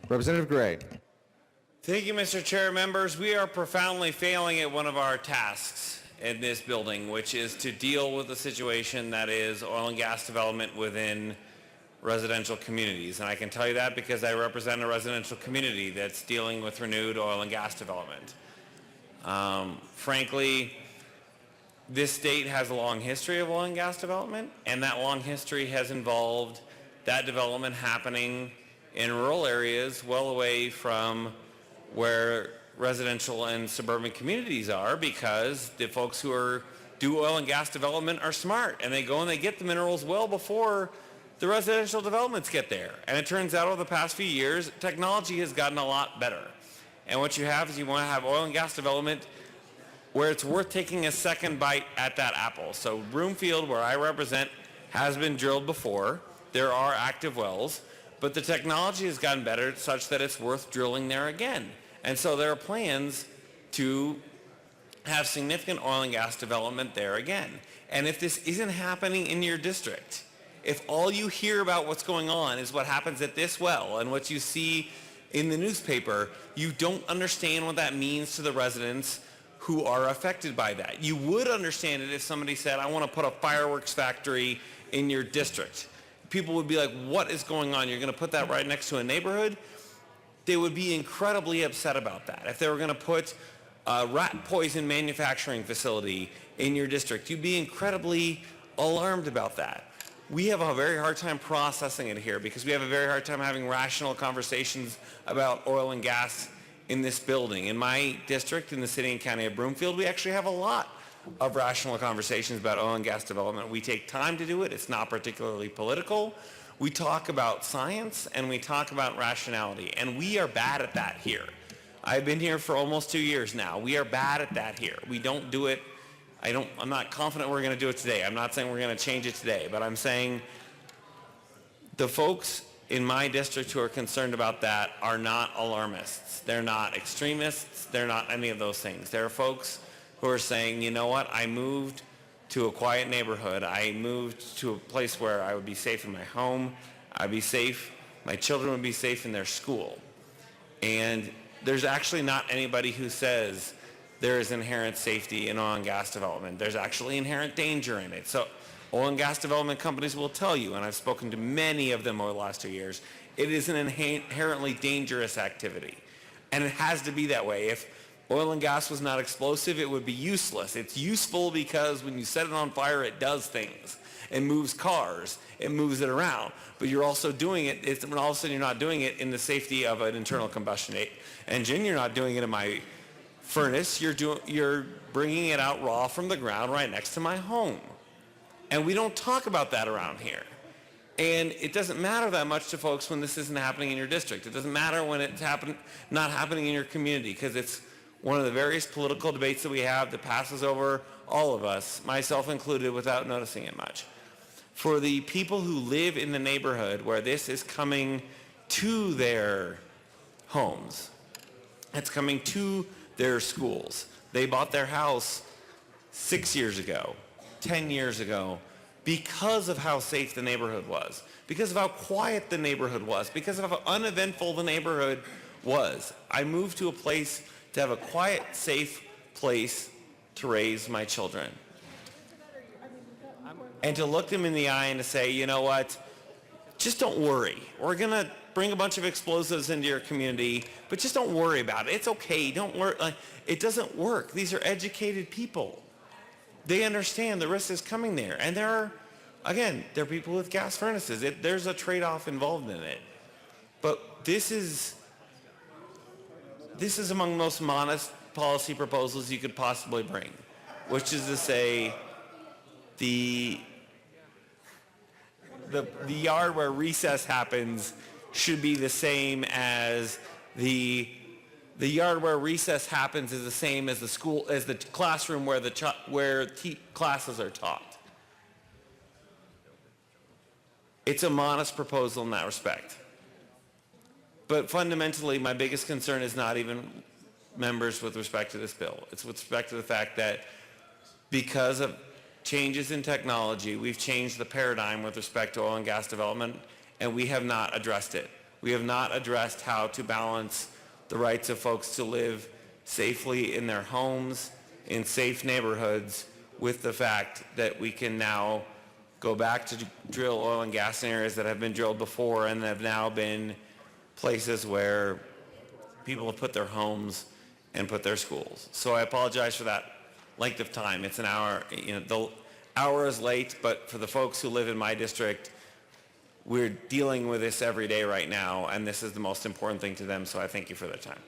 Representative Gray. Thank you, Mr. Chair. Members, we are profoundly failing at one of our tasks in this building, which is to deal with the situation that is oil and gas development within residential communities. And I can tell you that because I represent a residential community that's dealing with renewed oil and gas development. Frankly, this state has a long history of oil and gas development, and that long history has involved that development happening in rural areas well away from where residential and suburban communities are, because the folks who do oil and gas development are smart, and they go and they get the minerals well before the residential developments get there. And it turns out over the past few years, technology has gotten a lot better. And what you have is you want to have oil and gas development where it's worth taking a second bite at that apple. So Broomfield, where I represent, has been drilled before. There are active wells, but the technology has gotten better such that it's worth drilling there again. And so there are plans to have significant oil and gas development there again. And if this isn't happening in your district, if all you hear about what's going on is what happens at this well and what you see in the newspaper, you don't understand what that means to the residents who are affected by that. You would understand it if somebody said, I want to put a fireworks factory in your district. People would be like, what is going on? You're going to put that right next to a neighborhood? They would be incredibly upset about that. If they were going to put a rat poison manufacturing facility in your district, you'd be incredibly alarmed about that. We have a very hard time processing it here because we have a very hard time having rational conversations about oil and gas in this building. In my district, in the city and county of Broomfield, we actually have a lot of rational conversations about oil and gas development. We take time to do it. It's not particularly political. We talk about science and we talk about rationality, and we are bad at that here. I've been here for almost 2 years now. We are bad at that here. We don't do it. I'm not confident we're going to do it today. I'm not saying we're going to change it today, but I'm saying the folks in my district who are concerned about that are not alarmists. They're not extremists. They're not any of those things. They're folks who are saying, you know what, I moved to a quiet neighborhood. I moved to a place where I would be safe in my home. I'd be safe. My children would be safe in their school. And there's actually not anybody who says there is inherent safety in oil and gas development. There's actually inherent danger in it. So oil and gas development companies will tell you, and I've spoken to many of them over the last 2 years, it is an inherently dangerous activity. And it has to be that way. If oil and gas was not explosive, it would be useless. It's useful because when you set it on fire, it does things. It moves cars. It moves it around. But you're also doing it, when all of a sudden you're not doing it in the safety of an internal combustion engine. You're not doing it in my furnace. You're bringing it out raw from the ground right next to my home. And we don't talk about that around here. And it doesn't matter that much to folks when this isn't happening in your district. It doesn't matter when it's not happening in your community, because it's one of the various political debates that we have that passes over all of us, myself included, without noticing it much. For the people who live in the neighborhood where this is coming to their homes, it's coming to their schools. They bought their house 6 years ago, 10 years ago, because of how safe the neighborhood was, because of how quiet the neighborhood was, because of how uneventful the neighborhood was. I moved to a place to have a quiet, safe place to raise my children. And to look them in the eye and to say, you know what, just don't worry. We're going to bring a bunch of explosives into your community, but just don't worry about it. It's okay. Don't worry. It doesn't work. These are educated people. They understand the risk is coming there. And there are people with gas furnaces. There's a trade-off involved in it. But this is among the most modest policy proposals you could possibly bring, which is to say the yard where recess happens should be the same as the yard where recess happens is the same as the classroom where classes are taught. It's a modest proposal in that respect. But fundamentally, my biggest concern is not even members with respect to this bill. It's with respect to the fact that because of changes in technology, we've changed the paradigm with respect to oil and gas development, and we have not addressed it. We have not addressed how to balance the rights of folks to live safely in their homes, in safe neighborhoods, with the fact that we can now go back to drill oil and gas in areas that have been drilled before and have now been places where people have put their homes and put their schools. So I apologize for that length of time. It's an hour, the hour is late, but for the folks who live in my district, we're dealing with this every day right now, and this is the most important thing to them, so I thank you for their time.